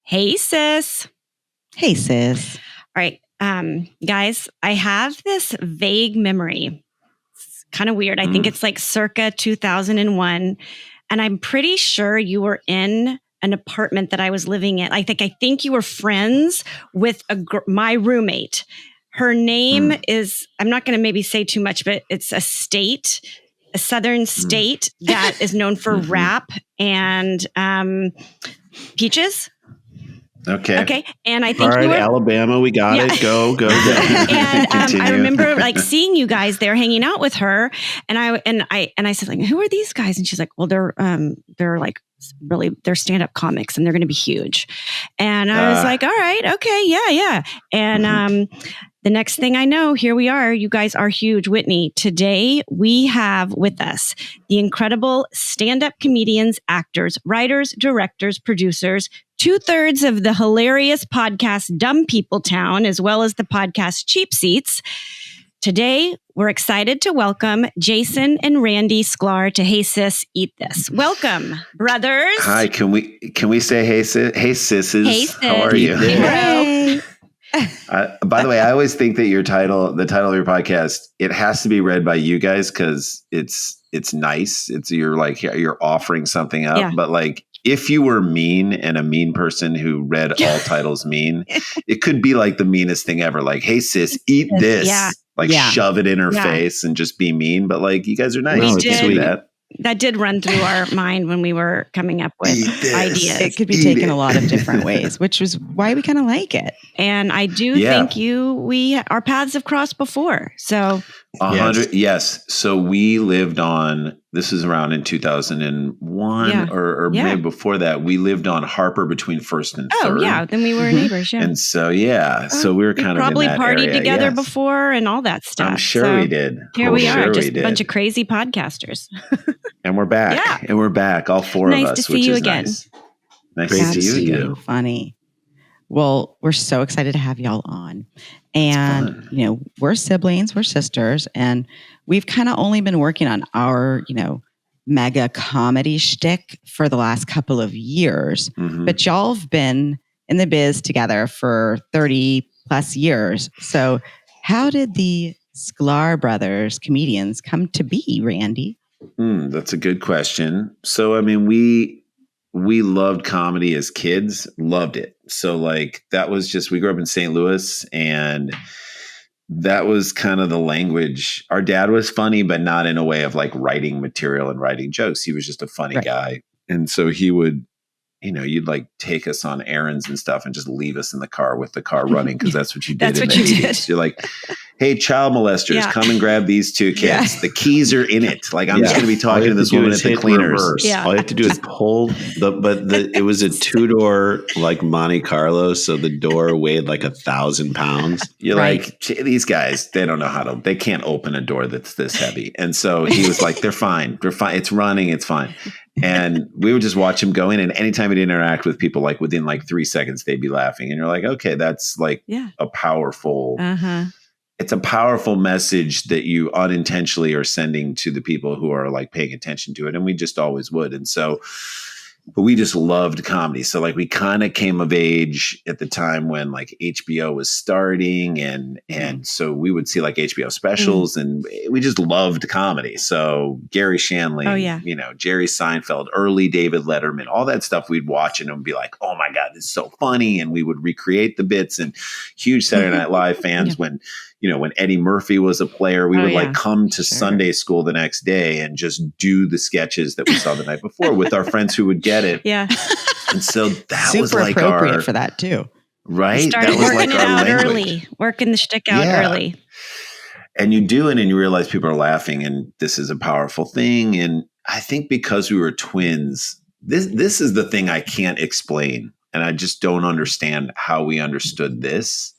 Hey, sis. Hey, sis. All right. Guys, I have this vague memory. It's kind of weird. I think it's like circa 2001. And I'm pretty sure you were in an apartment that I was living in. I think you were friends with my roommate. Her name is, I'm not going to maybe say too much, but it's a southern state that is known for rap and peaches. Okay. And I think all right, Alabama, we got it. Go. And I remember like seeing you guys there hanging out with her, and I said like, who are these guys? And she's like, well, they're like really they're stand-up comics and they're going to be huge. And I was like, all right, okay, yeah. And the next thing I know, here we are. You guys are huge. Whitney, today we have with us the incredible stand-up comedians, actors, writers, directors, producers, 2/3 of the hilarious podcast Dumb People Town, as well as the podcast Cheap Seats. Today, we're excited to welcome Jason and Randy Sklar to Hey Sis, Eat This. Welcome, brothers. Hi, can we say hey sis? Hey sisses. Hey, sis. How are you? Hey. By the way, I always think that the title of your podcast, it has to be read by you guys because it's nice. You're offering something up, but like if you were mean and a mean person who read all titles mean, it could be like the meanest thing ever. Like, hey sis, eat this. Yeah. Shove it in her face and just be mean. But like, you guys are nice. We did. That did run through our mind when we were coming up with ideas. It could be taken a lot of different ways, which is why we kind of like it. And I do think our paths have crossed before. So 100. Yes. So we lived on, this is around in 2001 or maybe before that, we lived on Harper between 1st and 3rd. Oh yeah. Then we were neighbors. Yeah. And so, so we were kind of probably in that partied area, together before and all that stuff. I'm sure we did. Here we are, just a bunch of crazy podcasters. And we're back. Yeah. And we're back, all four of us. Nice to see you again. Nice to see you again. Funny. Well, we're so excited to have y'all on. And, we're siblings, we're sisters, and we've kind of only been working on our, mega comedy shtick for the last couple of years. But y'all have been in the biz together for 30 plus years. So how did the Sklar Brothers comedians come to be, Randy? That's a good question. So, I mean, we loved comedy as kids, loved it. So like that was just, we grew up in St. Louis and that was kind of the language. Our dad was funny, but not in a way of like writing material and writing jokes. He was just a funny guy. And so he would, you'd like take us on errands and stuff and just leave us in the car with the car running. Cause that's what you did. You're like, hey, child molesters, come and grab these two kids. Yeah. The keys are in it. Like I'm just going to be talking to this woman at the cleaners. Yeah. All you have to do is pull it was a 2-door like Monte Carlo. So the door weighed like 1,000 pounds. You're like, these guys, they don't know they can't open a door that's this heavy. And so he was like, they're fine. It's running. It's fine. And we would just watch him go in, and anytime he'd interact with people, like within like 3 seconds, they'd be laughing. And you're like, okay, that's like a powerful, it's a powerful message that you unintentionally are sending to the people who are like paying attention to it. And we just always would. And so, but we just loved comedy. So like we kind of came of age at the time when like HBO was starting and so we would see like HBO specials and we just loved comedy. So Gary Shandling, Jerry Seinfeld, early David Letterman, all that stuff we'd watch and be like, oh my God, this is so funny. And we would recreate the bits, and huge Saturday Night Live fans when Eddie Murphy was a player, we would like come to Sunday school the next day and just do the sketches that we saw the night before with our friends who would get it. Yeah. And so that super was like appropriate for that too. Right. Started that was working like it our out language. early, working the shtick out early. And you do it and you realize people are laughing and this is a powerful thing. And I think because we were twins, this is the thing I can't explain. And I just don't understand how we understood this.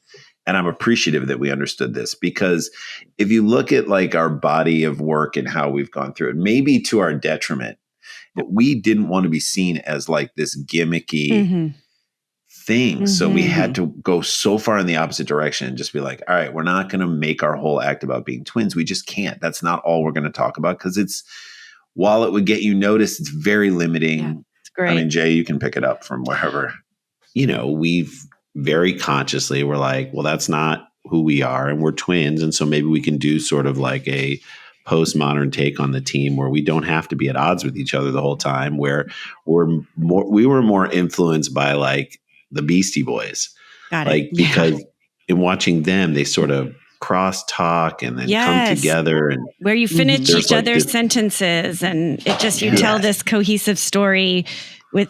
And I'm appreciative that we understood this, because if you look at like our body of work and how we've gone through it, maybe to our detriment, that we didn't want to be seen as like this gimmicky thing. So we had to go so far in the opposite direction and just be like, all right, we're not going to make our whole act about being twins. We just can't. That's not all we're going to talk about, because while it would get you noticed, it's very limiting. Yeah, it's great. I mean, Jay, you can pick it up from wherever. we've very consciously, we're like, well, that's not who we are, and we're twins. And so maybe we can do sort of like a postmodern take on the team where we don't have to be at odds with each other the whole time, where we were more influenced by like the Beastie Boys. Got like it. because in watching them, they sort of cross talk and then come together, and where you finish each like other's sentences, and it just you tell this cohesive story with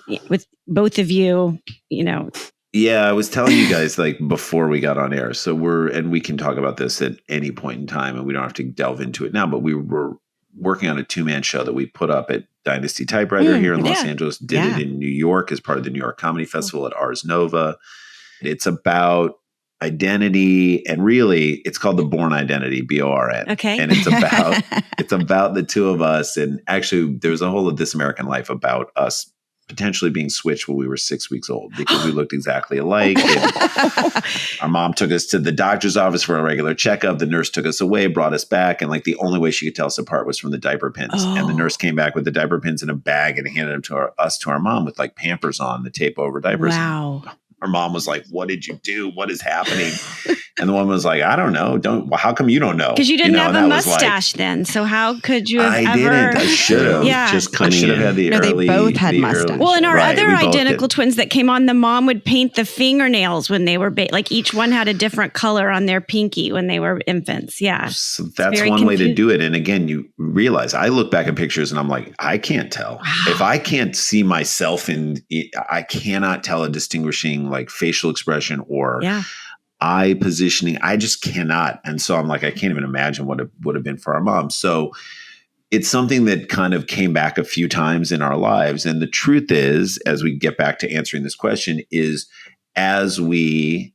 both of you. Yeah, I was telling you guys like before we got on air. So we can talk about this at any point in time, and we don't have to delve into it now. But we were working on a 2-man show that we put up at Dynasty Typewriter here in Los Angeles. Did it in New York as part of the New York Comedy Festival at Ars Nova. It's about identity, and really it's called The Born Identity, BORN. Okay. And it's about the two of us. And actually there's a whole of This American Life about us potentially being switched when we were 6 weeks old because we looked exactly alike. Our mom took us to the doctor's office for a regular checkup. The nurse took us away, brought us back. And like the only way she could tell us apart was from the diaper pins. And the nurse came back with the diaper pins in a bag and handed them to our mom with like Pampers on, the tape over diapers. Wow. Our mom was like, "What did you do? What is happening?" And the woman was like, "I don't know. How come you don't know?" Because you didn't have a mustache then. So how could you have I didn't. I should have. Yeah. I should have had the early. They both had mustaches. Well, and our other identical twins that came on, the mom would paint the fingernails when they were like each one had a different color on their pinky when they were infants. Yeah. So that's one way to do it. And again, you realize I look back at pictures and I'm like, I can't tell. Wow. If I can't see myself I cannot tell a distinguishing like facial expression or eye positioning. I just cannot. And so I'm like, I can't even imagine what it would have been for our mom. So it's something that kind of came back a few times in our lives. And the truth is, as we get back to answering this question, is as we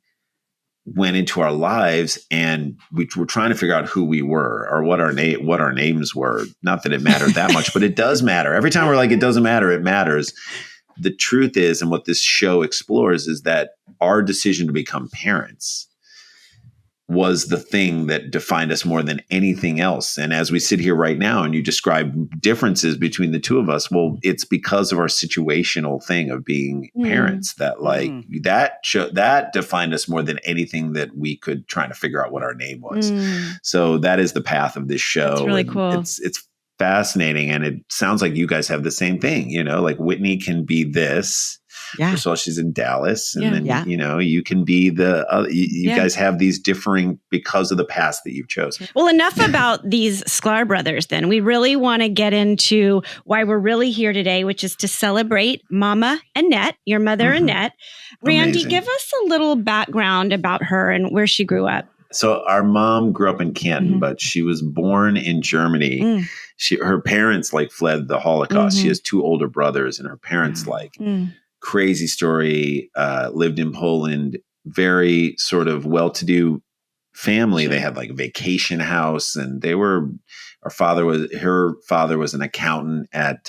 went into our lives and we were trying to figure out who we were or what our names were. Not that it mattered that much, but it does matter. Every time we're like, it doesn't matter, it matters. The truth is, and what this show explores, is that our decision to become parents was the thing that defined us more than anything else. And as we sit here right now and you describe differences between the two of us, well, it's because of our situational thing of being parents that that defined us more than anything that we could try to figure out what our name was. So that is the path of this show. It's really cool. It's fascinating. And it sounds like you guys have the same thing, like Whitney can be this. Yeah. First of all, she's in Dallas. And then, you can be the other. You guys have these differing because of the paths that you've chosen. Well, enough about these Sklar Brothers then. We really want to get into why we're really here today, which is to celebrate Momma Annette, your mother Annette. Randy, Amazing. give us a little background about her and where she grew up. So our mom grew up in Canton, but she was born in Germany. Her parents like fled the Holocaust. She has 2 older brothers, and her parents crazy story, lived in Poland, very sort of well-to-do family. They had like a vacation house, and her father was an accountant at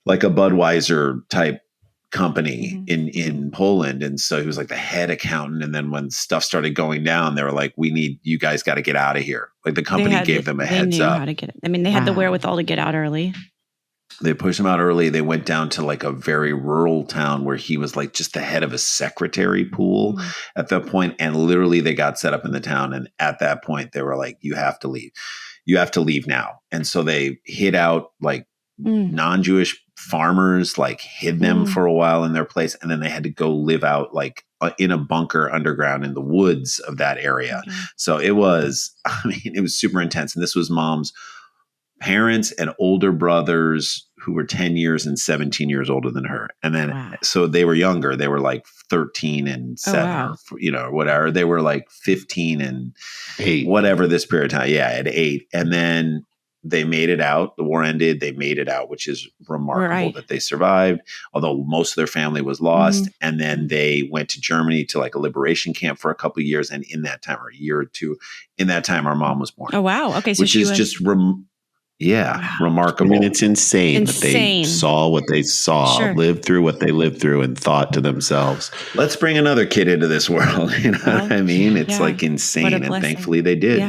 like a Budweiser type company in Poland. And so he was like the head accountant. And then when stuff started going down, they were like, you guys got to get out of here. Like the company gave them a heads up. How to get it. I mean, they had the wherewithal to get out early. They pushed him out early. They went down to like a very rural town where he was like just the head of a secretary pool at that point. And literally they got set up in the town. And at that point they were like, you have to leave. You have to leave now. And so they hid out like non-Jewish farmers, like hid them for a while in their place. And then they had to go live out like in a bunker underground in the woods of that area. So it was super intense. And this was Mom's parents and older brothers who were 10 years and 17 years older than her. And then, so they were younger. They were like 13 and 7, or whatever. They were like 15 and 8, whatever this period of time. Yeah, at 8. And then they made it out. The war ended. They made it out, which is remarkable that they survived, although most of their family was lost. And then they went to Germany to like a liberation camp for a couple of years. And in that time, or a year or two, in that time, our mom was born. Oh, wow. Okay. So which is just remarkable. I mean, it's insane that they saw what they saw, lived through what they lived through, and thought to themselves, let's bring another kid into this world. You know what I mean? It's like insane. And thankfully they did.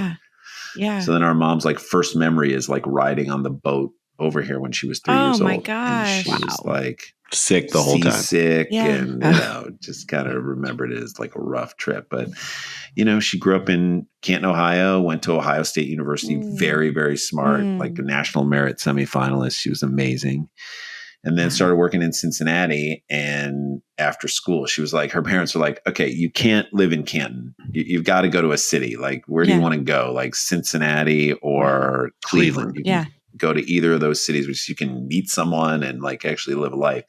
Yeah. So then our mom's like first memory is like riding on the boat over here when she was 3 years old. Oh my And gosh. she was like Sick the whole time. seasick Yeah. and, just kind of remembered it as like a rough trip. But, she grew up in Canton, Ohio, went to Ohio State University, very, very smart, like a national merit semifinalist. She was amazing. And then started working in Cincinnati. And after school, she was like, her parents were like, okay, you can't live in Canton. You've got to go to a city. Like, where do you want to go? Like Cincinnati or Cleveland. You can go to either of those cities, which you can meet someone and like actually live a life.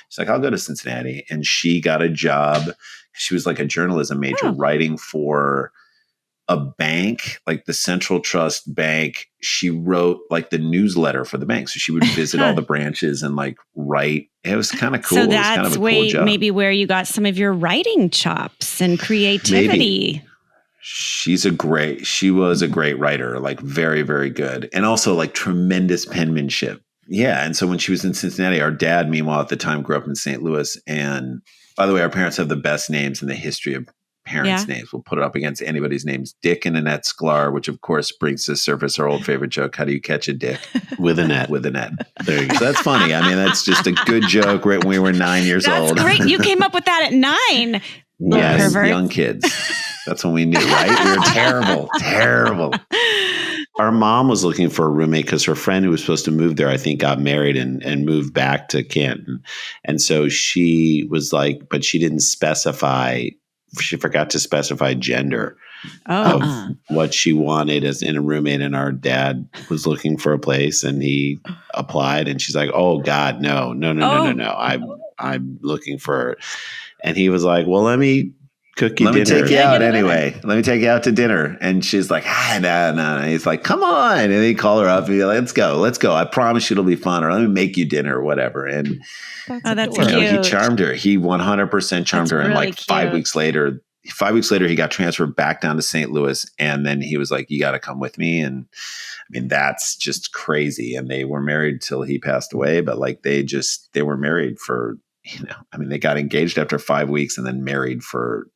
She's like, I'll go to Cincinnati. And she got a job. She was like a journalism major writing for a bank, like the Central Trust Bank. She wrote like the newsletter for the bank. So she would visit all the branches and like write. It was kind of cool. So It was kind of a cool job. maybe where you got some of your writing chops and creativity. Maybe. She was a great writer, like very, very good. And also like tremendous penmanship. Yeah. And so when she was in Cincinnati, our dad, meanwhile, at the time grew up in St. Louis. And by the way, our parents have the best names in the history of parents' names. We'll put it up against anybody's names. Dick and Annette Sklar, which of course brings to the surface our old favorite joke. How do you catch a dick? With a net. With a net. There you go. So that's funny. I mean, that's just a good joke right when we were 9 years old. That's great. You came up with that at 9. Yes, young kids. That's when we knew, right? We were terrible. Our mom was looking for a roommate because her friend who was supposed to move there, I think, got married and moved back to Canton. And so she was like, but she didn't specify, she forgot to specify gender of what she wanted as in a roommate. And our dad was looking for a place and he applied and she's like, oh God, no. I'm looking for, and he was like, well, let me cook you dinner. Let me take you out anyway. Let me take you out to dinner. And she's like, no. And he's like, come on. And he called her up and he's like, let's go. I promise you it'll be fun. Or let me make you dinner or whatever. And that's cute. he charmed her. He 100% charmed her. And really like 5 weeks later, he got transferred back down to St. Louis. And then he was like, you got to come with me. And I mean, that's just crazy. And they were married till he passed away. But like they were married for, they got engaged after 5 weeks and then married for,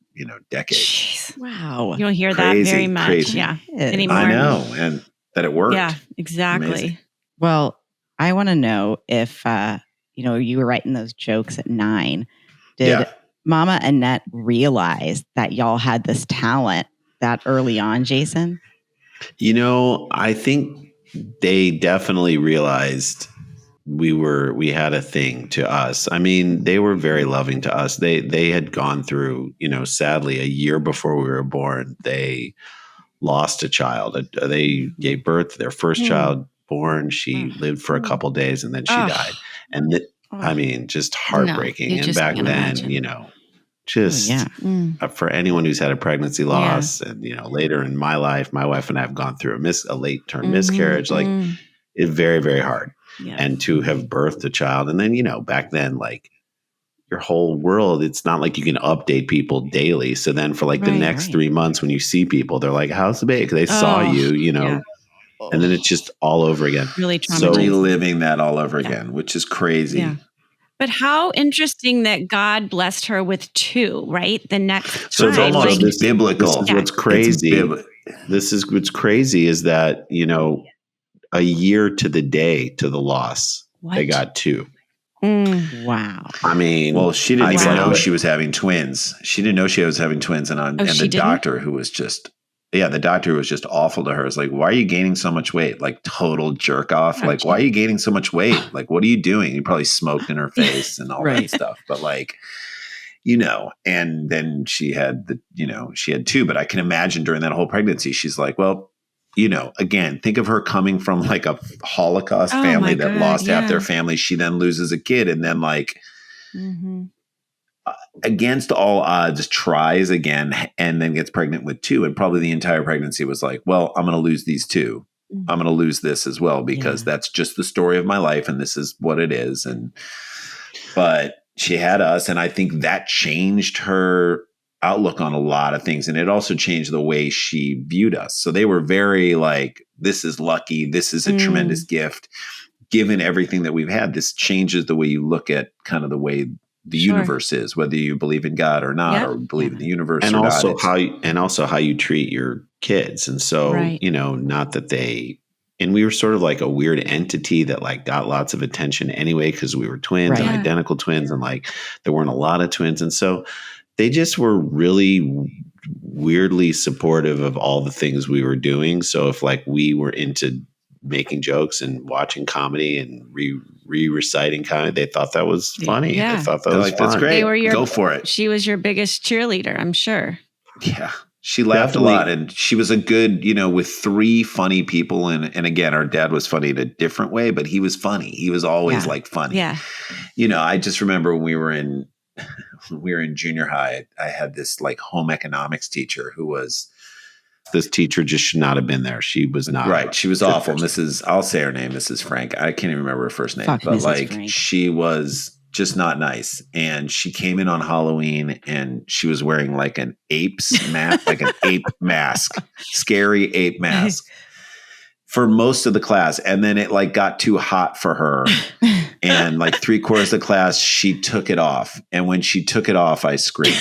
decades. Jeez. Wow. You don't hear that very much. Yeah. Anymore. I know. And that it worked. Yeah, exactly. Amazing. Well, I want to know if, you were writing those jokes at 9. Did Momma Annette realize that y'all had this talent that early on, Jason? I think they definitely realized we had a thing to us. I mean, they were very loving to us. They had gone through, sadly, a year before we were born, they lost a child. They gave birth to their first child born. She lived for a couple of days and then she died. And just heartbreaking. No, and back then, imagine. For anyone who's had a pregnancy loss and, later in my life, my wife and I have gone through a late term miscarriage. Like it's very, very hard. Yeah. And to have birthed a child. And then, back then, like your whole world, it's not like you can update people daily. So then for like the next 3 months when you see people, they're like, how's the baby? Because they saw you, and then it's just all over again. Really traumatizing. So reliving that all over again, which is crazy. Yeah. But how interesting that God blessed her with 2, right? The next So it's almost biblical. This is what's crazy. This is what's crazy is that, a year to the day to the loss, they got 2. Wow. I mean, well, she didn't even know she was having twins. She didn't know she was having twins. And the doctor who was just, the doctor was just awful to her. It's like, why are you gaining so much weight? Like total jerk off. Like, why are you gaining so much weight? Like, what are you doing? You probably smoked in her face and all that stuff. But like, and then she had she had 2, but I can imagine during that whole pregnancy, she's like, well, again, think of her coming from like a Holocaust family that lost half their family. She then loses a kid and then like against all odds tries again and then gets pregnant with 2. And probably the entire pregnancy was like, well, I'm going to lose these 2. I'm going to lose this as well because that's just the story of my life. And this is what it is. But she had us. And I think that changed her outlook on a lot of things. And it also changed the way she viewed us. So they were very like, this is lucky. This is a tremendous gift. Given everything that we've had, this changes the way you look at kind of the way the universe is, whether you believe in God or not, or believe in the universe and or also not. how you treat your kids. And so, not that they and we were sort of like a weird entity that like got lots of attention anyway, because we were twins and identical twins, and like there weren't a lot of twins. And so they just were really weirdly supportive of all the things we were doing. So if like we were into making jokes and watching comedy and reciting comedy, they thought that was funny. Yeah. They thought that was like, fun. that's great. Go for it. She was your biggest cheerleader, I'm sure. Yeah. She laughed a lot, and she was a good, with 3 funny people. And again, our dad was funny in a different way, but he was funny. He was always like funny. Yeah. I just remember when we were in junior high, I had this like home economics teacher who was, this teacher just should not have been there. She was not right. She was awful. I'll say her name, Mrs. Frank. I can't even remember her first name, but Mrs. like Frank. she was just not nice. And she came in on Halloween and she was wearing like an ape's mask, like an ape mask, scary ape mask for most of the class. And then it like got too hot for her. And like 3/4 of the class, she took it off. And when she took it off, I screamed.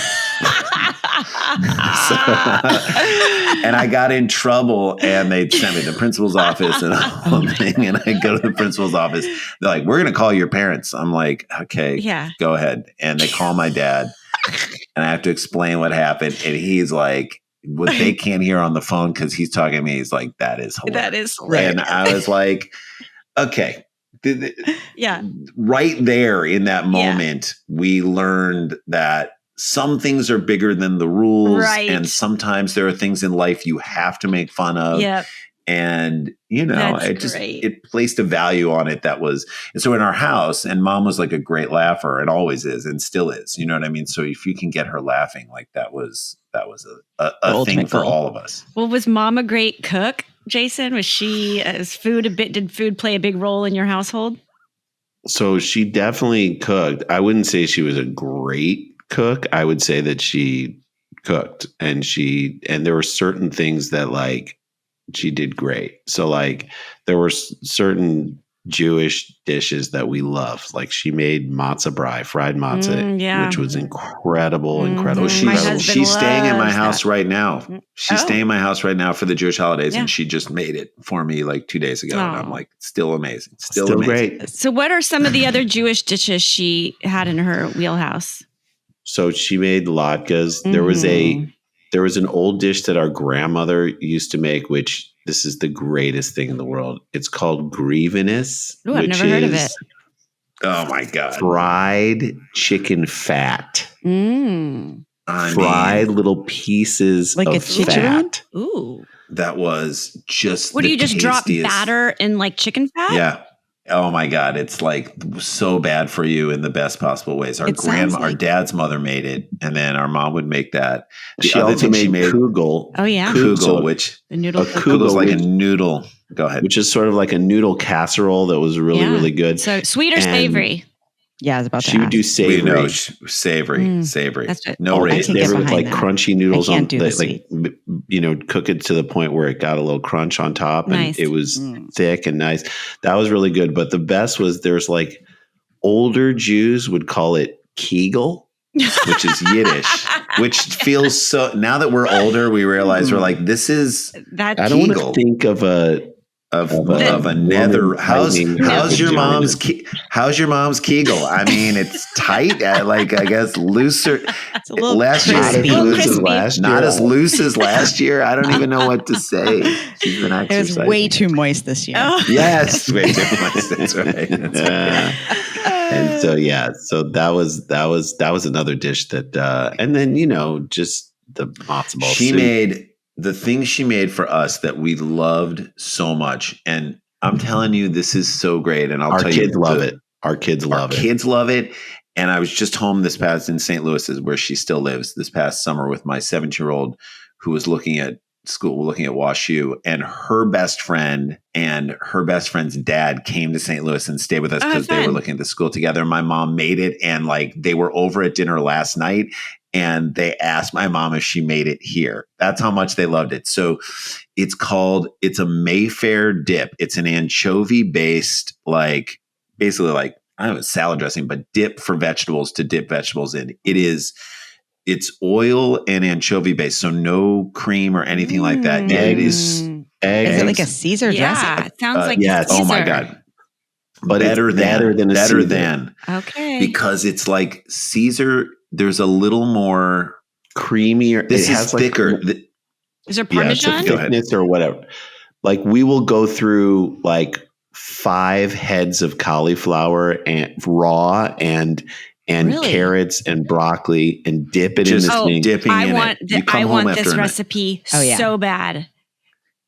And I got in trouble, and they sent me to the principal's office and the whole thing. And I go to the principal's office. They're like, "We're going to call your parents." I'm like, "Okay, go ahead." And they call my dad, and I have to explain what happened. And he's like, what they can't hear on the phone because he's talking to me. He's like, "That is hilarious." That is hilarious. And I was like, okay. Yeah. Right there in that moment, we learned that some things are bigger than the rules. Right. And sometimes there are things in life you have to make fun of. Yep. And, That's it placed a value on it that was, and so in our house, and Mom was like a great laugher and always is and still is, you know what I mean? So if you can get her laughing, like that was a thing for all of us. Well, was Mom a great cook, Jason? Was she, did food play a big role in your household? So she definitely cooked. I wouldn't say she was a great cook. I would say that she cooked, and there were certain things that like she did great. So like there were certain Jewish dishes that we loved. Like she made matzah brie, fried matzah, which was incredible. She's staying in my house right now. She's staying in my house right now for the Jewish holidays, and she just made it for me like 2 days ago. And I'm like, still amazing. Still amazing. Great. So what are some of the other Jewish dishes she had in her wheelhouse? So she made latkes. There was an old dish that our grandmother used to make, which this is the greatest thing in the world. It's called grievaness. Ooh, I've never heard of it. Oh my God. Fried chicken fat. Fried little pieces like of a chicken? fat. Ooh. That was just What do you just drop batter in like chicken fat? Yeah. Oh my God. It's like so bad for you in the best possible ways. Our dad's mother made it, and then our mom would make that. She also made kugel. Oh yeah. Kugel, which the noodle. Kugel is like a noodle. Go ahead. Which is sort of like a noodle casserole that was really, really good. So sweet or savory? Yeah, I was about to She would do savory. No, savory. That's it. No raisin. They were like crunchy noodles on, cook it to the point where it got a little crunch on top, and it was thick and nice. That was really good. But the best was there's like older Jews would call it Kegel, which is Yiddish, which feels so. Now that we're older, we realize we're like, this is. I don't want to think of a nether. How's your mom's Kegel? I mean, it's tight. I guess looser. It's a little last year, crispy. Not as loose as last year. I don't even know what to say. She's been exercising. It was way too moist this year. Oh. Yes, way too moist. That's right. And so that was another dish that, and then just the matzo ball. She made. The thing she made for us that we loved so much, and I'm telling you, this is so great. And I'll tell you, Our kids love it. Kids love it. And I was just home in St. Louis, where she still lives, this past summer with my 17-year-old who was looking at WashU, and her best friend and her best friend's dad came to St. Louis and stayed with us because they were looking at the school together. My mom made it, and like they were over at dinner last night. And they asked my mom if she made it here. That's how much they loved it. So it's a Mayfair dip. It's an anchovy-based, basically I don't know, salad dressing, but dip for vegetables to dip vegetables in. It's oil and anchovy-based, so no cream or anything like that. Yeah, it is eggs. Is it like a Caesar dressing? Yeah, it sounds like yes. Caesar. Oh my God. But better it's than, better than a better Caesar. than. Okay. Because it's like Caesar, there's a little more creamier. This it is has thicker. Is there Yeah, it's a Parmesan? thickness or whatever. Like we will go through like 5 heads of cauliflower and raw and Really? carrots and broccoli and dip it Just in this thing. dipping I in want it. You come I home want after this a night. recipe Oh, yeah. so bad.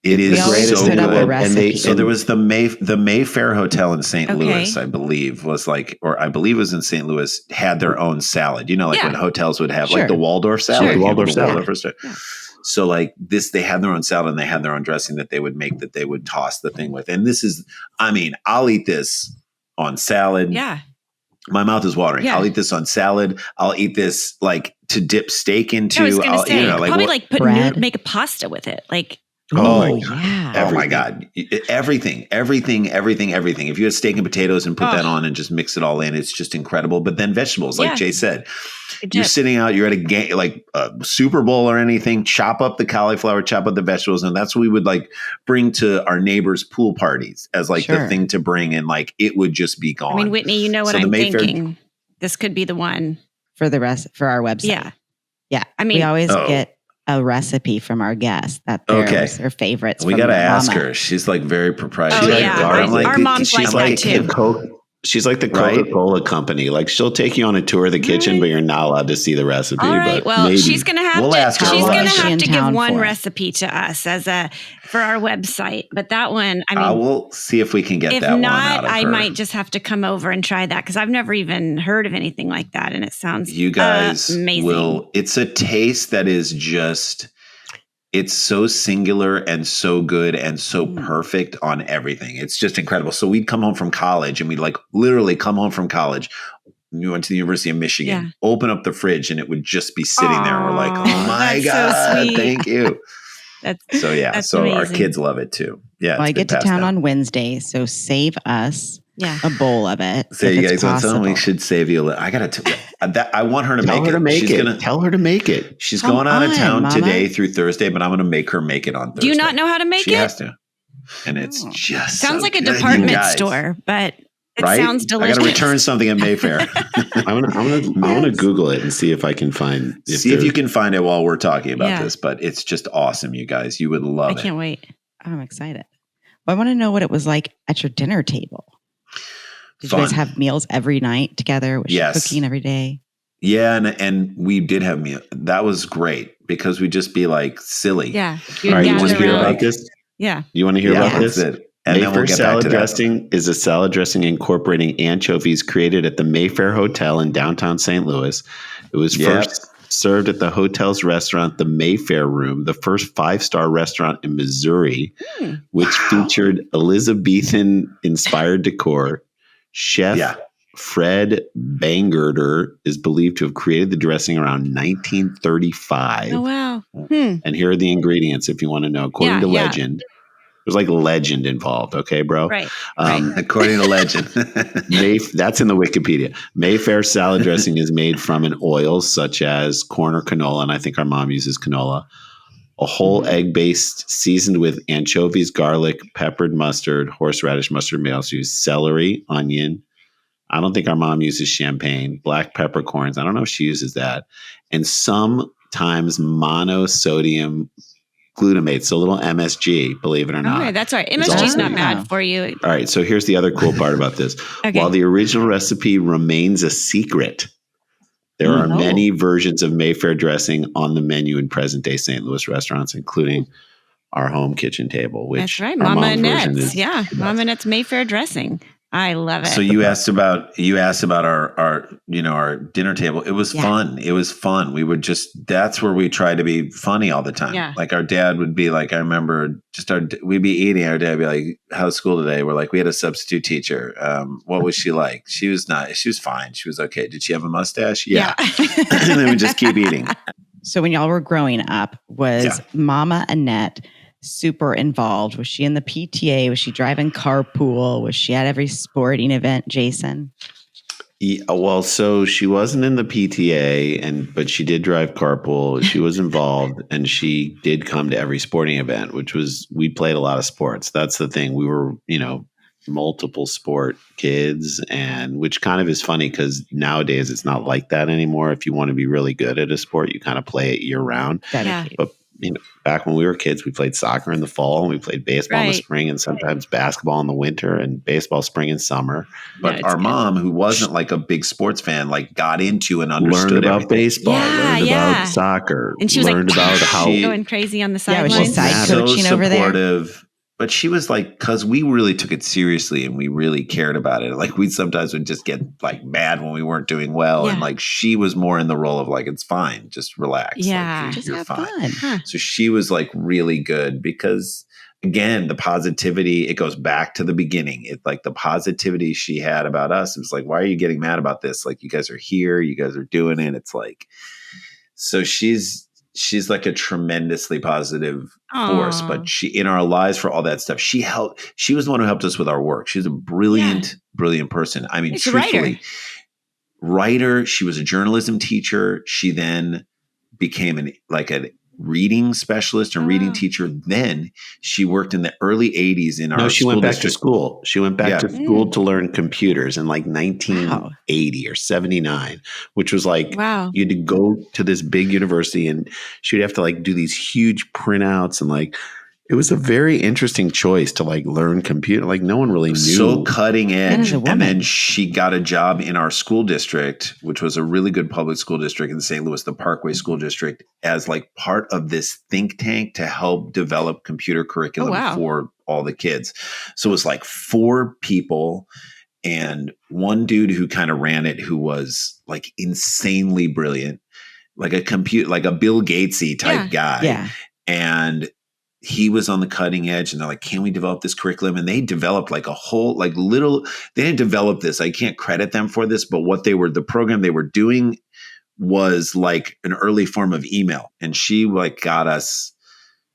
It We is always so put up a good. recipe. So there was the Mayfair Hotel in St. Okay. Louis, I believe, was like, or I believe it was in St. Louis, had their own salad. You know, like Yeah. what hotels would have, Sure. like the Waldorf salad. Sure. You The know, Waldorf salad. restaurant. Yeah. So like this, they had their own salad and they had their own dressing that they would make that they would toss the thing with. And this is, I mean, I'll eat this on salad. Yeah. My mouth is watering. Yeah. I'll eat this on salad. I'll eat this like to dip steak into. I was going to say, probably like put bread. make a pasta with it. Like, Oh, yeah. Oh my God. Everything. If you had steak and potatoes and put that on and just mix it all in, it's just incredible. But then vegetables, like Yeah. Jay said, good you're dip. sitting out, you're at a game, like a Super Bowl or anything, chop up the cauliflower, chop up the vegetables. And that's what we would like bring to our neighbors' pool parties as like the Sure. thing to bring. And like, it would just be gone. I mean, Whitney, you know what So the I'm Mayfair- thinking. This could be the one. For our website. Yeah. Yeah. I mean, we always Oh. get a recipe from our guests that Okay. their favorites. We from got to their ask mama. her. She's like very proprietary. Oh, She's yeah. I'm Our moms like that too. She's like the Right? Coca-Cola company. Like she'll take you on a tour of the kitchen, but you're not allowed to see the recipe. all right. But Well, maybe. she's going to have We'll ask her. she's How going long to is she have in to give town one for? recipe to us for our website. But that one, I mean, I will see if we can get if that one not, out of I her. might just have to come over and try that because I've never even heard of anything like that, and it sounds You guys amazing. will. It's a taste that is just. It's so singular and so good and so perfect on everything. It's just incredible. So we'd come home from college and we'd like literally come home from college. We went to the University of Michigan, Yeah. open up the fridge and it would just be sitting there. We're like, oh Aw, my that's so God, sweet. thank you. That's So yeah, That's so our amazing. kids love it too. Yeah. Well, I it's been get to passed town down. on Wednesday, so save us yeah. a bowl of it. So if you it's guys want something? We possible. should save you a little. I gotta. I want her to Tell make her it. to make She's it. gonna Tell her to make it. She's Come going out of on, town Mama. today through Thursday, but I'm going to make her make it on Thursday. Do you not know how to make She it? has to. And it's just Sounds so like a good, you department guys. store, but it Right? sounds I delicious. got to return something at Mayfair. I'm gonna Google it and see if I can find. See if you can find it while we're talking about Yeah. this. But it's just awesome, you guys. You would I love it. can't wait. I'm excited. Well, I want to know what it was like at your dinner table. Did you guys Fun. have meals every night together? Was Yes. she cooking every day? Yeah, and we did have meal. That was great because we'd just be like silly. Yeah. All right, you gather want to hear around. about this? Yeah. You want to hear Yeah, about that's this? it. And then Mayfair we'll get back salad to that. dressing is a salad dressing incorporating anchovies created at the Mayfair Hotel in downtown St. Louis. It was Yep. first served at the hotel's restaurant, the Mayfair Room, the first 5-star restaurant in Missouri, which featured Elizabethan-inspired decor. Chef Yeah. Fred Bangerter is believed to have created the dressing around 1935. Oh, wow. And here are the ingredients if you want to know. According to Yeah. legend, there's like legend involved. Okay, bro? Right. According to legend. That's in the Wikipedia. Mayfair salad dressing is made from an oil such as corn or canola, and I think our mom uses canola. A whole egg based, seasoned with anchovies, garlic, peppered mustard, horseradish mustard. May also use celery, onion. I don't think our mom uses champagne, black peppercorns. I don't know if she uses that. And sometimes monosodium glutamate, so a little MSG, believe it or not. Okay, that's right. It's MSG's also- not bad for you. All right, so here's the other cool part about this. Okay. While the original recipe remains a secret, there are many versions of Mayfair dressing on the menu in present-day St. Louis restaurants, including our home kitchen table, which That's right. our Momma mom's version Annette's. is. Yeah. Momma Annette's Mayfair dressing. I love it. So you asked about our our dinner table. It was fun. It was fun. We would that's where we tried to be funny all the time. Yeah. Like our dad would be like, I remember we'd be eating. Our dad would be like, how's school today? We're like, we had a substitute teacher. What was she like? She was fine. She was okay. Did she have a mustache? Yeah. And then we just keep eating. So when y'all were growing up, was Momma Annette super involved? Was she in the PTA? Was she driving carpool? Was she at every sporting event, Jason? Yeah, well, so she wasn't in the PTA, but she did drive carpool. She was involved, and she did come to every sporting event, we played a lot of sports. That's the thing. We were, multiple sport kids, and which kind of is funny because nowadays it's not like that anymore. If you want to be really good at a sport, you kind of play it year round. Yeah. But back when we were kids, we played soccer in the fall, and we played baseball in the spring, and sometimes basketball in the winter, and baseball spring and summer. But our mom, who wasn't like a big sports fan, like got into and understood learned about everything. baseball, learned about soccer, and she was learned about how going crazy on the sidelines. Was she side coaching over there? But she was like, because we really took it seriously and we really cared about it. Like we sometimes would just get like mad when we weren't doing well. And like she was more in the role of like, it's fine, just relax. Yeah. Like, just you're have fine. fun. Huh. So she was like really good because again, the positivity, it goes back to the beginning. It's like the positivity she had about us. It was like, why are you getting mad about this? Like you guys are here, you guys are doing it. It's like, so she's like a tremendously positive force, but she, in our lives for all that stuff, she was the one who helped us with our work. She's a brilliant person. I mean, truthfully, writer. She was a journalism teacher. She then became a reading specialist and reading teacher. Then she worked in the early 80s in our she went back to school. She went back to school to learn computers in like 1980 or 79, which was like, you had to go to this big university and she'd have to like do these huge printouts and like, it was a very interesting choice to like learn computer. Like no one really knew. So cutting edge. And then she got a job in our school district, which was a really good public school district in St. Louis, the Parkway School District, as like part of this think tank to help develop computer curriculum for all the kids. So it was like 4 people and one dude who kind of ran it, who was like insanely brilliant, like a Bill Gatesy type guy. Yeah. And he was on the cutting edge and they're like, can we develop this curriculum? And they developed like a whole, like they didn't develop this. I can't credit them for this, but the program they were doing was like an early form of email. And she like got us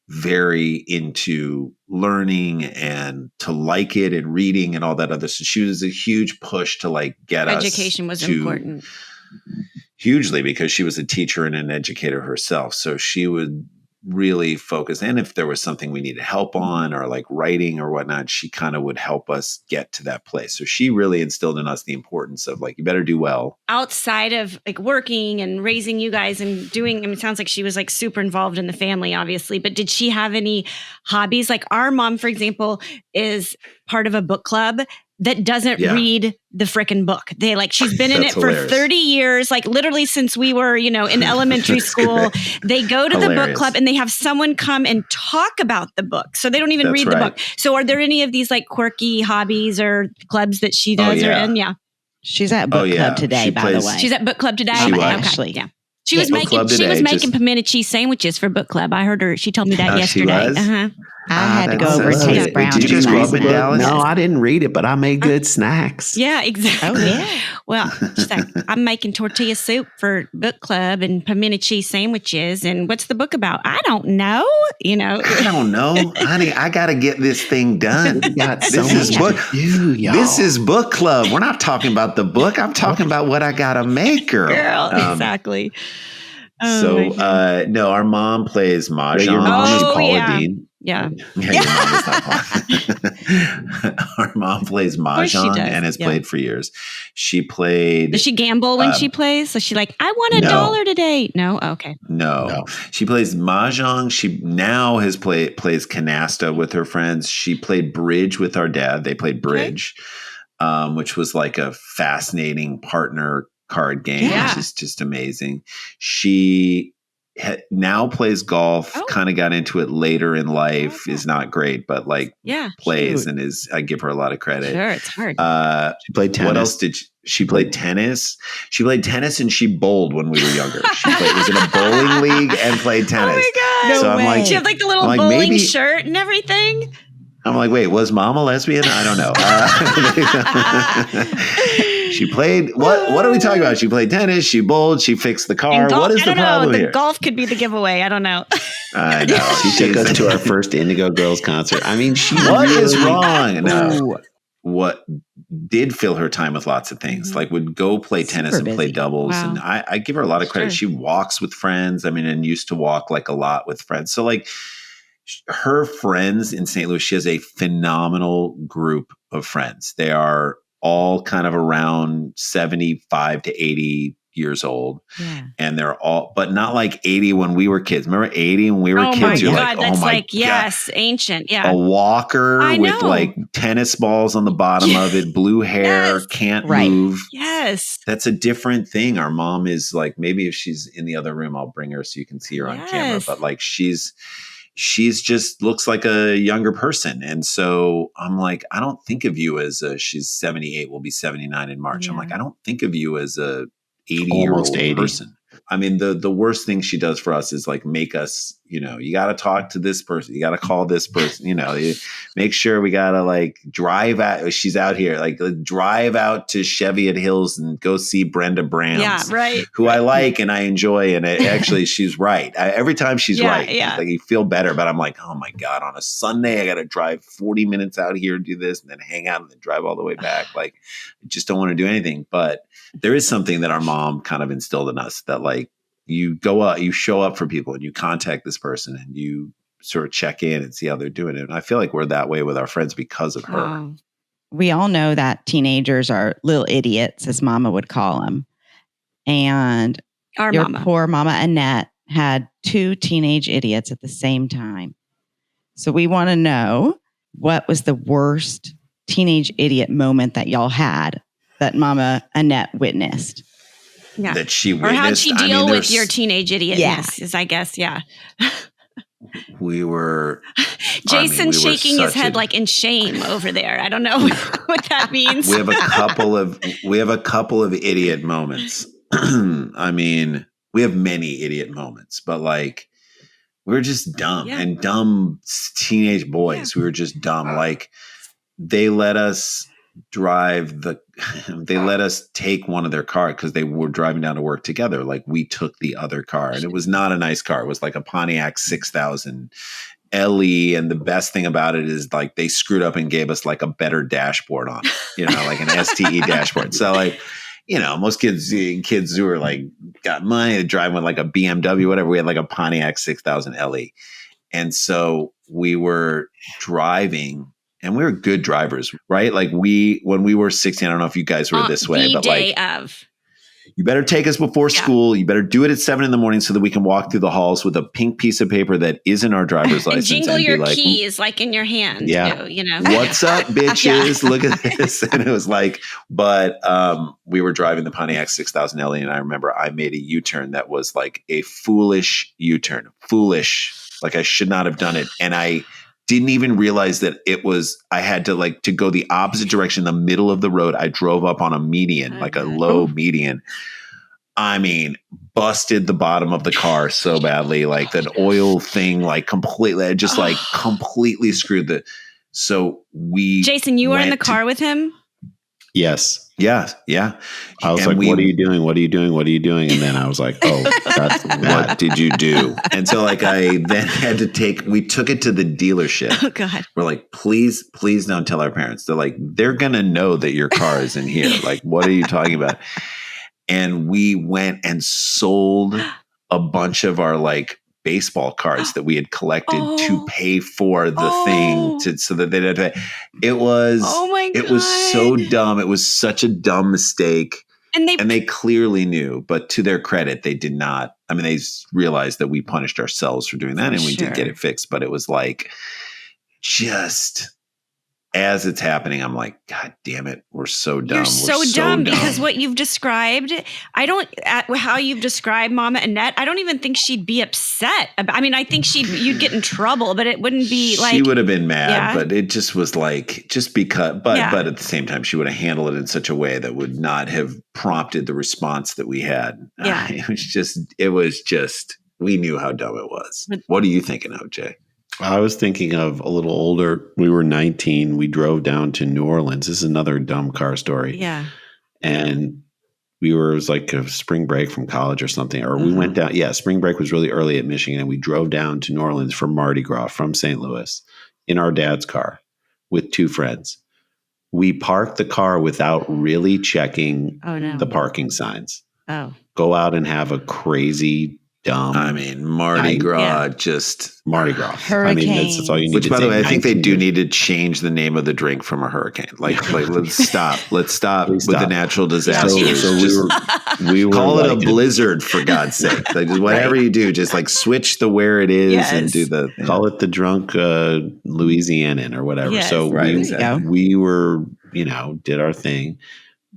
very into learning and to like it and reading and all that other. So she was a huge push to like get education was important. Hugely, because she was a teacher and an educator herself. So she would really focus. And if there was something we needed help on or like writing or whatnot, she kind of would help us get to that place. So she really instilled in us the importance of like, you better do well. Outside of like working and raising you guys and doing, it sounds like she was like super involved in the family, obviously, but did she have any hobbies? Like our mom, for example, is part of a book club that doesn't read the frickin' book. She's been in it for 30 years, like literally since we were, in elementary school. They go to the book club and they have someone come and talk about the book. So they don't even read the book. So are there any of these like quirky hobbies or clubs that she does or in? Yeah. She's at book club today, by the way. She's at book club today. Actually. Yeah. She was making pimento cheese sandwiches for book club. I heard her. She told me that yesterday. I had to go over and taste brown. Did you just grow up in Dallas? No, I didn't read it, but I made good snacks. Yeah, exactly. Oh, yeah. Well, she's like, I'm making tortilla soup for book club and pimento cheese sandwiches. And what's the book about? I don't know. I don't know, honey. I got to get this thing done. This is book club. We're not talking about the book. I'm talking about what I got to make, girl. Exactly. No, our mom plays mahjong. Your mom is Paula Dean. Yeah. Your mom is not Paula. Our mom plays mahjong and has played for years. She played. Does she gamble when she plays? So she like, I won $1 today. No? Okay. No. She plays mahjong. She now plays canasta with her friends. She played bridge with our dad. They played bridge, which was like a fascinating partner card game, which is just amazing. She now plays golf, kind of got into it later in life, is not great, but like plays and I give her a lot of credit. Sure, it's hard. She played tennis. What else she played tennis? She played tennis and she bowled when we were younger. She was in a bowling league and played tennis. Oh my God. So I'm like, she had like the little bowling shirt and everything. I'm like, wait, was mom a lesbian? I don't know. She played, what are we talking about? She played tennis, she bowled, she fixed the car. What is the problem here? Golf could be the giveaway. I don't know. I know. She took us to our first Indigo Girls concert. I mean, what is wrong? No. what did fill her time with lots of things, like would go play tennis and play doubles. Wow. And I give her a lot of credit. She walks with friends. I mean, and used to walk like a lot with friends. So like her friends in St. Louis, she has a phenomenal group of friends. They are all kind of around 75 to 80 years old. Yeah. And they're all, but not like 80 when we were kids. Remember 80 when we were kids? You're like, that's oh my like, God. yes, ancient. Yeah. A walker with like tennis balls on the bottom of it, blue hair, can't move. Yes. That's a different thing. Our mom is like, maybe if she's in the other room, I'll bring her so you can see her on camera. But like she's just looks like a younger person. And so I'm like, I don't think of you as she's 78, will be 79 in March. I'm like, I don't think of you as a 80-year-old person. I mean, the worst thing she does for us is like make us, you know, you got to talk to this person. You got to call this person, you know, make sure we got to like drive out. She's out here, like drive out to Cheviot Hills and go see Brenda Brams, who I like and I enjoy. And actually she's right. Every time she's right, like you feel better. But I'm like, oh my God, on a Sunday, I got to drive 40 minutes out here and do this and then hang out and then drive all the way back. Like I just don't want to do anything. But there is something that our mom kind of instilled in us that like you go out, you show up for people and you contact this person and you sort of check in and see how they're doing it. And I feel like we're that way with our friends because of her. We all know that teenagers are little idiots, as Mama would call them. And your poor Momma Annette had 2 teenage idiots at the same time. So we want to know, what was the worst teenage idiot moment that y'all had that Momma Annette witnessed? Yeah. That she witnessed. Or how'd she deal with your teenage idiotness, is I guess, We were... Jason shaking his head like in shame over there. I don't know what that means. We have a couple of idiot moments. I mean, we have many idiot moments, but like we're just dumb and dumb teenage boys. We were just dumb. Like they let us they let us take one of their cars because they were driving down to work together. Like we took the other car and it was not a nice car. It was like a Pontiac 6000 LE. And the best thing about it is like they screwed up and gave us like a better dashboard on it, you know, like an STE dashboard. So like, you know, most kids who are like got money to drive with like a BMW, whatever. We had like a Pontiac 6000 LE. And so we were driving. And we were good drivers, right? Like when we were 16, I don't know if you guys were this way, but like, you better take us before school. You better do it at 7 a.m. so that we can walk through the halls with a pink piece of paper that isn't our driver's license. And jingle your keys like in your hand. Yeah. Too, you know, what's up, bitches? Look at this. And it was like, but we were driving the Pontiac 6000 LE, and I remember I made a U-turn that was like a foolish U-turn. Foolish. Like I should not have done it. And I didn't even realize that I had to go the opposite direction, the middle of the road. I drove up on a median, like a low median. I mean, busted the bottom of the car so badly, like that oil thing, like completely, just like completely screwed Jason, you were in the car with him? Yes. Yeah. Yeah. I was like, what are you doing? What are you doing? What are you doing? And then I was like, oh, that's what did you do? And so like I then had to we took it to the dealership. Oh God. We're like, please don't tell our parents. They're like, they're going to know that your car is in here. Like, what are you talking about? And we went and sold a bunch of our like baseball cards that we had collected to pay for the thing so that they didn't pay. It was, it was so dumb. It was such a dumb mistake. And they clearly knew, but to their credit, they did not. I mean, they realized that we punished ourselves for doing that and we did get it fixed, but it was like, just as it's happening, I'm like, God damn it. We're so dumb. You're so dumb because what you've described, how you've described Momma Annette, I don't even think she'd be upset. I think you'd get in trouble, but it wouldn't be like. She would have been mad, but it just was like, but at the same time, she would have handled it in such a way that would not have prompted the response that we had. Yeah. It was just, we knew how dumb it was. What are you thinking of, Jay? I was thinking of a little older. We were 19. We drove down to New Orleans. This is another dumb car story. Yeah. And it was like a spring break from college or something. Or we went down. Yeah, spring break was really early at Michigan. And we drove down to New Orleans for Mardi Gras from St. Louis in our dad's car with 2 friends. We parked the car without really checking the parking signs. Oh. Go out and have a crazy, dumb. I mean, Mardi Gras, just Mardi Gras. Hurricane. I mean, that's all you need. Which, to by the take. way, I think they 19 do years. need to change the name of the drink from a hurricane. Like let's stop. Let's stop with the natural disasters. So we were call it like a blizzard, for God's sake. Like whatever you do, just like switch the where it is and do the call it the drunk Louisianan or whatever. Yes. So Exactly. we were, did our thing,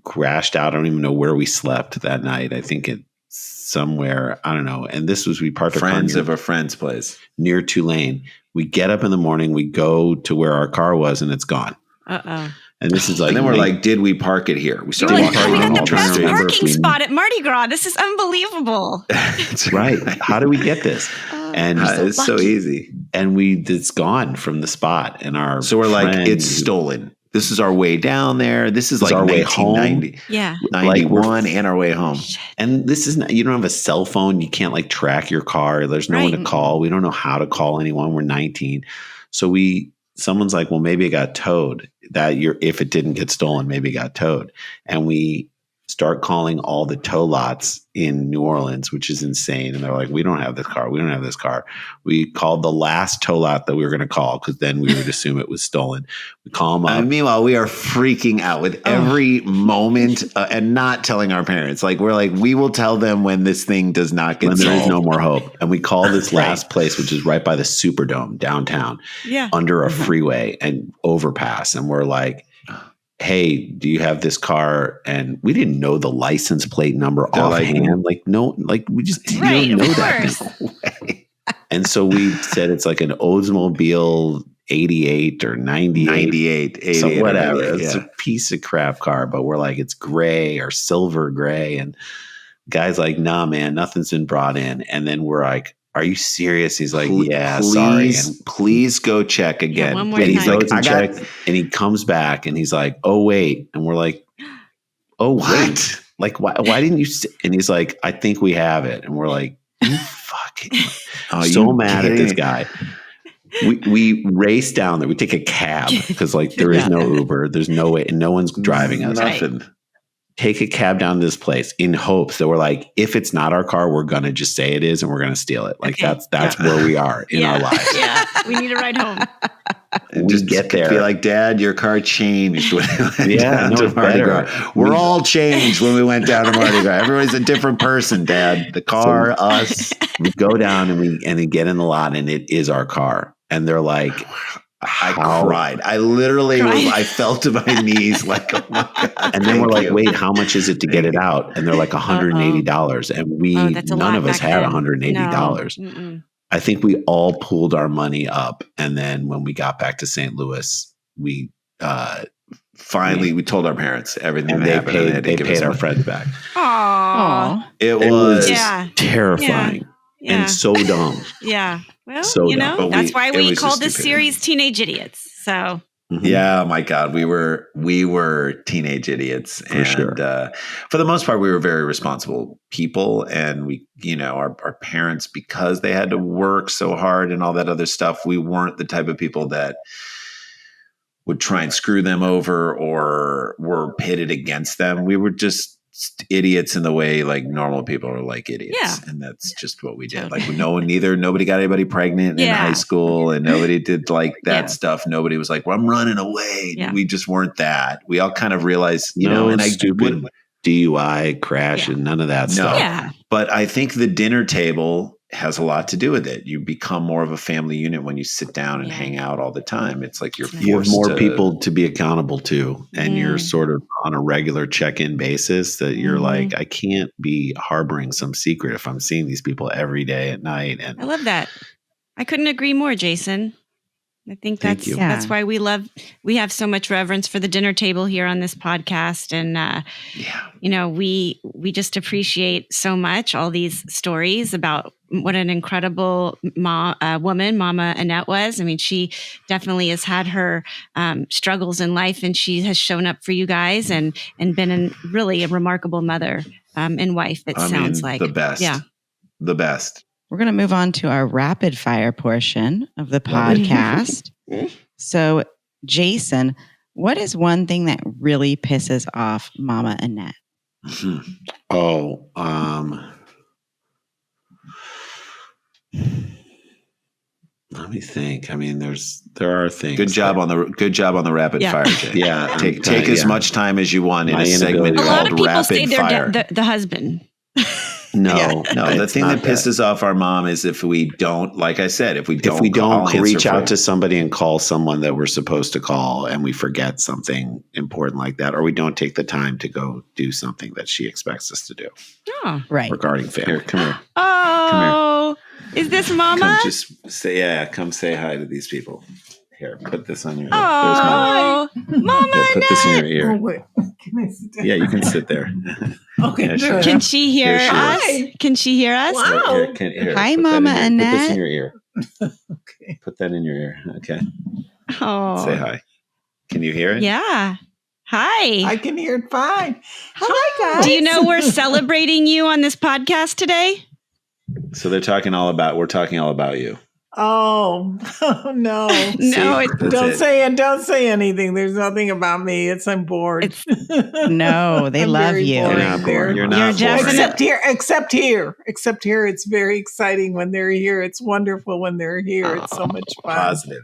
crashed out. I don't even know where we slept that night. I think it somewhere, I don't know. And we parked our friends car of a friend's place near Tulane. We get up in the morning, we go to where our car was, and it's gone. Uh-oh. And this is like, and then we're like, did we park it here? We started Like, walking we got around the all best the parking spot at Mardi Gras. This is unbelievable. right. How do we get this? And it's so easy. And it's gone from the spot. And so we're like, it's stolen. This is our way down there. This is like our way home. Yeah. 91 and our way home. And this is not, you don't have a cell phone. You can't like track your car. There's no one to call. We don't know how to call anyone. We're 19. So someone's like, well, maybe it got towed. If it didn't get stolen, maybe it got towed. And we start calling all the tow lots in New Orleans, which is insane. And they're like, we don't have this car. We don't have this car. We called the last tow lot that we were going to call because then we would assume it was stolen. We call them up. Meanwhile, we are freaking out with every moment and not telling our parents. Like, we're like, we will tell them when this thing does not get when solved. There is no more hope. And we call this last place, which is right by the Superdome downtown, under a freeway and overpass. And we're like, hey, do you have this car? And we didn't know the license plate number offhand. Like, no, like we just didn't know that. No way. And so we said it's like an Oldsmobile 88 or 98, so whatever. It's a piece of crap car, but we're like, it's gray or silver gray. And guy's like, nah, man, nothing's been brought in. And then we're like, are you serious? He's like, yeah, sorry. And please go check again. One more and time. He goes and checks, and he comes back and he's like, oh, wait. And we're like, oh, what? Like, why didn't you? And he's like, I think we have it. And we're like, you fucking so mad at this guy. We race down there. We take a cab because like there is no Uber. There's no way. And no one's driving us. Nothing. Take a cab down to this place in hopes that we're like, if it's not our car, we're going to just say it is and we're going to steal it. Like that's where we are in our lives. Yeah. We need a ride home. And just get there. Be like, Dad, your car changed when we went down to Mardi Gras. We're all changed when we went down to Mardi Gras. Everybody's a different person, Dad. The car, us. We go down and we get in the lot and it is our car. And they're like, I cried. I literally I fell to my knees like, oh my God. And then we're like, wait, how much is it to get it out? And they're like $180. And none of us had $180. No. I think we all pulled our money up. And then when we got back to St. Louis, we finally we told our parents everything that happened. They paid our friends back. Aww. It was terrifying and so dumb. Yeah. Well, so that's why we called this series Teenage Idiots. So yeah, my God, we were teenage idiots, and for the most part, we were very responsible people, and we, our parents, because they had to work so hard and all that other stuff, we weren't the type of people that would try and screw them over or were pitted against them. We were just idiots in the way like normal people are like idiots, and that's just what we did. Like nobody got anybody pregnant in high school, and nobody did like that stuff. Nobody was like, well, I'm running away. We just weren't that. We all kind of realized, and stupid DUI crash and none of that stuff. But I think the dinner table has a lot to do with it. You become more of a family unit when you sit down and hang out all the time. It's like you have more people to be accountable to, and you're sort of on a regular check-in basis that you're like, I can't be harboring some secret if I'm seeing these people every day at night. And I love that. I couldn't agree more, Jason. I think that's why we have so much reverence for the dinner table here on this podcast. And, we just appreciate so much all these stories about what an incredible woman Momma Annette was. I mean, she definitely has had her struggles in life, and she has shown up for you guys and been really a remarkable mother and wife, sounds like. The best. Yeah. The best. We're going to move on to our rapid fire portion of the podcast. So, Jason, What is one thing that really pisses off Momma Annette? Oh, let me think. I mean, there are things. Good job on the rapid fire, Jay. Yeah, take as much time as you want in My a segment inability- A lot of called people say rapid they're fire. the husband. No, No, the it's thing not that pisses off our mom is if we don't, like I said, if we if we call, don't answer reach for out it. to somebody and call someone that we're supposed to call and we forget something important like that, or we don't take the time to go do something that she expects us to do Oh, Right. regarding family. Here, come here. oh, is this Mama? Come just say, come say hi to these people. Here, put this on your ear. There's Mama. Oh, Mama Here, put this in your Annette. ear. wait. Can I sit down? Yeah, you can sit there. Okay, Yeah, sure. good. Can she hear Here she us? is. Can she hear us? Wow. Here, Hi, put that in Momma your- Put this in Annette. your ear. Okay. Put that in your ear. Okay. Oh, Say hi. Can you hear it? yeah. Hi. I can hear it fine. Hi, guys. Do you know we're celebrating you on this podcast today? So we're talking all about you. Oh, no. No, See? it's Don't say anything. There's nothing about me. I'm bored. No, they I'm love very you. boring. You're not bored. You're You're not just- boring. Except here, it's very exciting when they're here. It's wonderful when they're here. It's so much fun. Positive.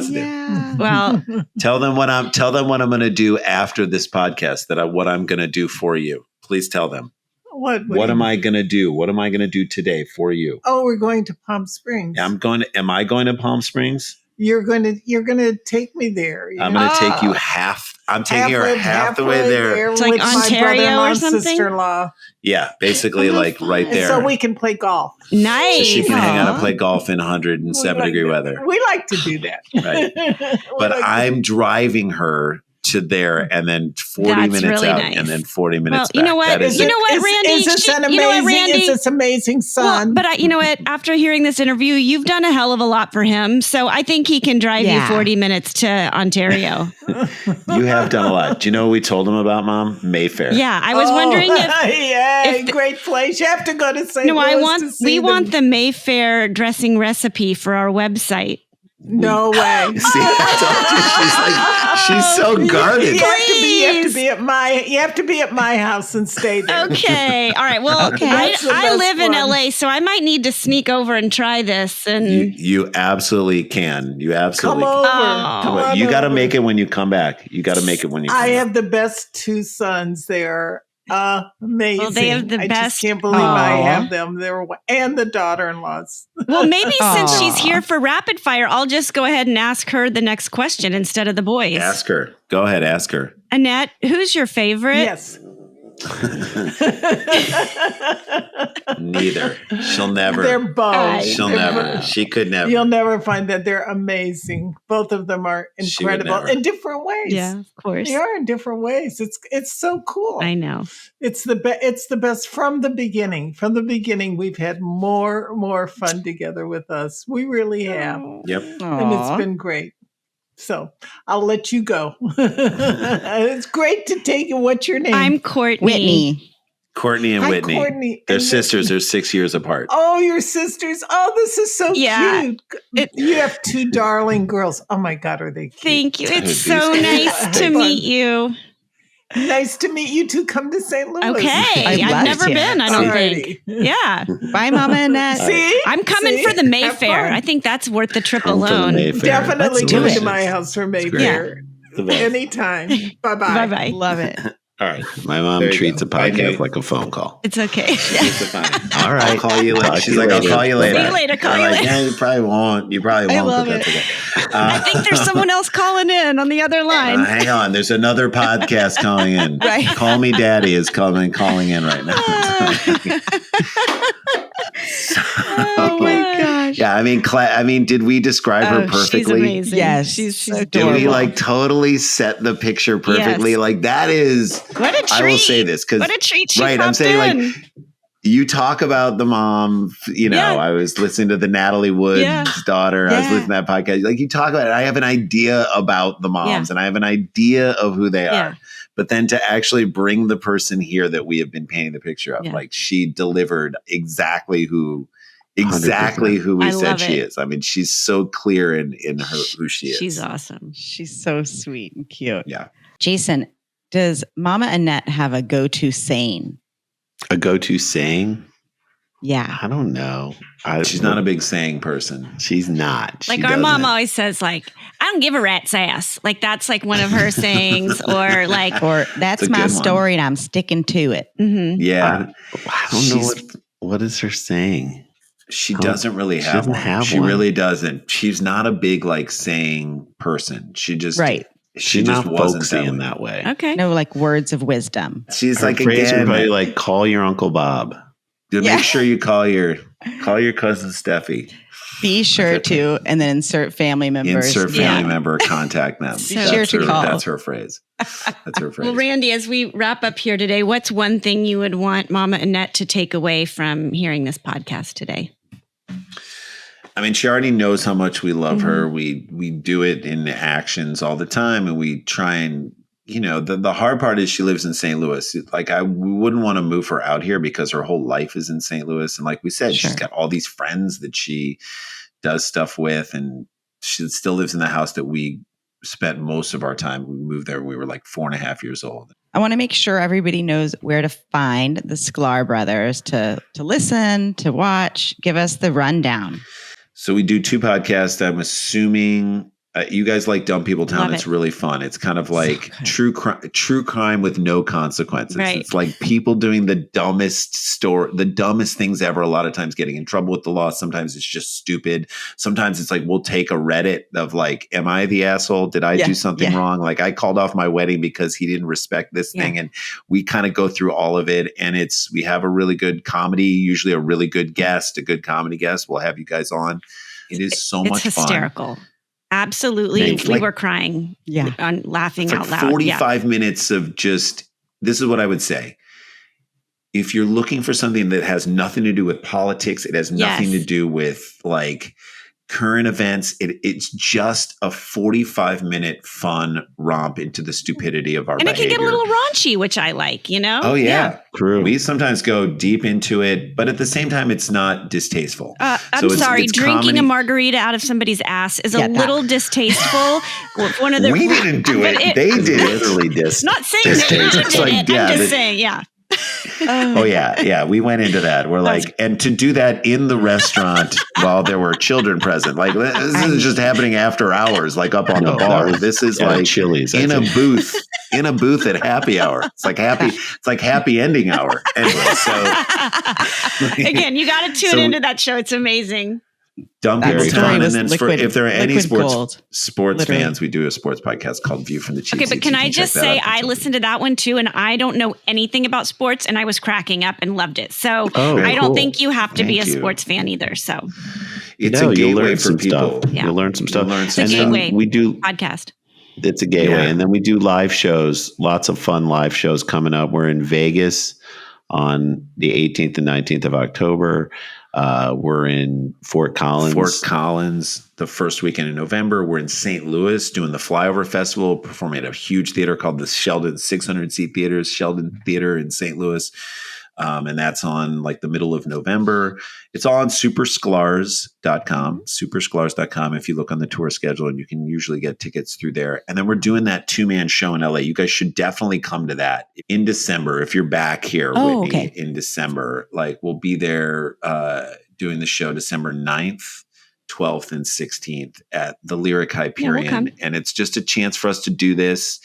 Yeah. well, Tell them what I'm going to do after this podcast. What I'm going to do for you. Please tell them. What am I going to do? What am I going to do today for you? Oh, we're going to Palm Springs. Am I going to Palm Springs? You're going to take me there. I'm going to take you half. I'm taking her half the way there. It's like with my Ontario brother-in-law or and something? sister-in-law. Yeah, basically like right there. So we can play golf. nice. So she can hang out and Aw. play golf in 107 degree weather. We like to do that. Right. But I'm driving her to there and then 40 That's minutes really out nice. and then 40 minutes you know back. what? That is You it. know what, Randy? Is this an amazing? You know what, Randy? Is this amazing son? Well, but you know what? After hearing this interview, you've done a hell of a lot for him. So I think he can drive you Yeah. 40 minutes to Ontario. You have done a lot. Do you know what we told him about, Mom? Mayfair. Yeah, I was wondering if. yeah, great place. You have to go to St. No, Louis. we want the Mayfair dressing recipe for our website. No way. See, I told you, she's so guarded. You have to be at my house and stay there. Okay. All right. Well, Okay. That's the I best live in one. LA, so I might need to sneak over and try this. And You absolutely can. You absolutely Come over. Oh. Come can. on You got to over. make it when you come back. You got to make it when you come I back. have the best two sons. They're amazing. Well, they have the I best- just can't believe I Aw. have them. And the daughter-in-laws. well, maybe since she's Aw. here for rapid fire, I'll just go ahead and ask her the next question instead of the boys. Ask her. Go ahead, ask her. Annette, who's your favorite? Yes. Neither. She'll never. They're both. She'll They're never. both- She could never. You'll never find that. They're amazing. Both of them are She would incredible never. in different ways. Yeah, of course. They are in different ways. It's so cool. I know. It's the best from the beginning. From the beginning, we've had more fun together with us. We really have, Yep. and it's been great. So I'll let you go. It's great to take you. What's your name? I'm Courtney. Whitney. Courtney and Hi, Whitney. Courtney. They're And sisters. They're 6 years apart. Oh, your sisters. Oh, this is so Yeah. cute. You have two darling girls. Oh my God, are they cute? Thank you. It's Dude, so these- nice to meet you. Nice to meet you two. Come to St. Louis. Okay. I'd I've love never to. been, I don't Alrighty. think. Yeah. Bye, Momma Annette. See? I'm coming See? for the Have Mayfair. fun. I think that's worth the trip Come for the alone. Mayfair. Definitely That's come to delicious. my house for great. Mayfair. The best. Anytime. Bye-bye. Bye bye. Love it. All right. My mom There you treats go. a podcast Okay. like a phone call. It's okay. It's fine. All right. I'll call you later. Talk to She's you like, later. I'll call you later. See you later. Call I'm you like, later. yeah, you probably won't. I love but it. that's okay. I think there's someone else calling in on the other line. Hang on. There's another podcast calling in. Right. Call Me Daddy is calling in right now. Oh my gosh. Yeah, I mean, did we describe her perfectly? She's amazing. Yes. She's She's Did we adorable. like totally set the picture perfectly? Yes. Like that is. What a treat. I will say this because What a treat she right, I'm popped saying in. like you talk about the mom. You know, Yeah. I was listening to the Natalie Wood's Yeah. daughter. I was Yeah. listening to that podcast. Like you talk about it. I have an idea about the moms, and I have an idea of who they Yeah. are. But then to actually bring the person here that we have been painting the picture of, Yeah. like she delivered exactly who exactly 100%. who we I said love she it. is. I mean, she's so clear in her who she is. She's awesome. She's so sweet and cute. Yeah. Jason, does Momma Annette have a go-to saying? A go-to saying? Yeah. I don't know. She's not a big saying person. She's not. Like She our mom doesn't. always says, like, I don't give a rat's ass. Like that's like one of her sayings, or like, Or that's It's a my good one. story and I'm sticking to it. mhm. Yeah. I don't know She's- what is her saying. She I don't- doesn't really she have doesn't one. have She one. really doesn't. She's not a big like saying person. She just Right. She She's just not wasn't folksy that in way. that way. Okay. No, like words of wisdom. She's Her like phrase would again. probably like call your Uncle Bob. Yeah. Make sure you call your cousin Steffi. Be sure to, and then insert family members. Insert family member, contact them. Be sure to call. That's her phrase. That's her phrase. Well, Randy, as we wrap up here today, what's one thing you would want Momma Annette to take away from hearing this podcast today? I mean, she already knows how much we love her. We do it in actions all the time, and we try and, you know, the hard part is she lives in St. Louis. Like we wouldn't want to move her out here because her whole life is in St. Louis, and like we said, Sure. she's got all these friends that she does stuff with, and she still lives in the house that we spent most of our time. We moved there when we were like 4.5 years old. I want to make sure everybody knows where to find the Sklar Brothers to listen, to watch. Give us the rundown. So we do 2 podcasts. I'm assuming you guys like Dumb People Town. Love It's it. really fun. It's kind of like true crime with no consequences. Right. It's like people doing the dumbest things ever. A lot of times getting in trouble with the law. Sometimes it's just stupid. Sometimes it's like we'll take a Reddit of like, am I the asshole? Did I do something wrong? Like I called off my wedding because he didn't respect this thing. And we kind of go through all of it. And we have a really good comedy, usually a really good guest, a good comedy guest. We'll have you guys on. It is so much It's fun. hysterical. Absolutely. We were crying on laughing It's out like loud. 45 minutes of just, this is what I would say. If you're looking for something that has nothing to do with politics, it has nothing to do with like current events. It's just a 45-minute fun romp into the stupidity of our And behavior. it can get a little raunchy, which I like, you know? Oh, yeah. True. We sometimes go deep into it, but at the same time, it's not distasteful. I'm sorry, drinking a margarita out of somebody's ass is a little distasteful. One of the we didn't do it. They did it. Literally Not saying that you did like, it. I'm just saying, yeah. Oh yeah. We went into that. We're like, and to do that in the restaurant while there were children present, like this is just happening after hours, like up on the bar. This is like Chili's in a booth at happy hour. It's like happy ending hour. Anyway, so again, you got to tune into that show. It's amazing. Dumb People Town, and then if there are any sports literally. fans, we do a sports podcast called View from the Cheap Okay, Seats. but can You I check just that say out. I listened to that one too, and I don't know anything about sports, and I was cracking up and loved it. So I don't think you have to be a sports fan either. So it's a gateway for people. Yeah. You'll learn some stuff. it's a gateway. We do podcast. It's a gateway. Yeah. And then we do live shows, lots of fun live shows coming up. We're in Vegas on the 18th and 19th of October. We're in Fort Collins the first weekend in November. We're in St. Louis doing the Flyover Festival, performing at a huge theater called the Sheldon 600-seat theater, Sheldon Theater in St. Louis. And that's on like the middle of November. It's all on supersklars.com if you look on the tour schedule, and you can usually get tickets through there. And then we're doing that 2-man show in LA. You guys should definitely come to that in December. If you're back here, Whitney, in December, like we'll be there doing the show December 9th, 12th, and 16th at the Lyric Hyperion. And it's just a chance for us to do this.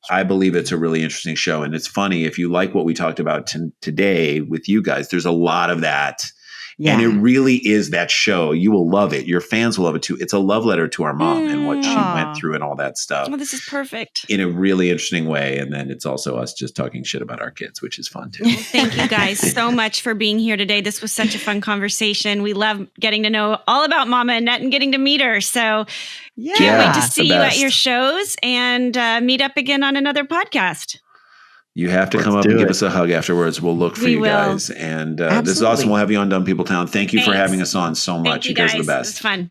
I believe it's a really interesting show. And it's funny, if you like what we talked about today with you guys, there's a lot of that. Yeah. And it really is that show. You will love it. Your fans will love it too. It's a love letter to our mom and what she went through and all that stuff. Oh, this is perfect. In a really interesting way. And then it's also us just talking shit about our kids, which is fun too. Thank you guys so much for being here today. This was such a fun conversation. We love getting to know all about Momma Annette and getting to meet her. So can't wait to see you at your shows and meet up again on another podcast. You have to come up and give us a hug afterwards. We'll look for you guys. And this is awesome. We'll have you on Dumb People Town. Thank you for having us on so much. You guys are the best. It was fun.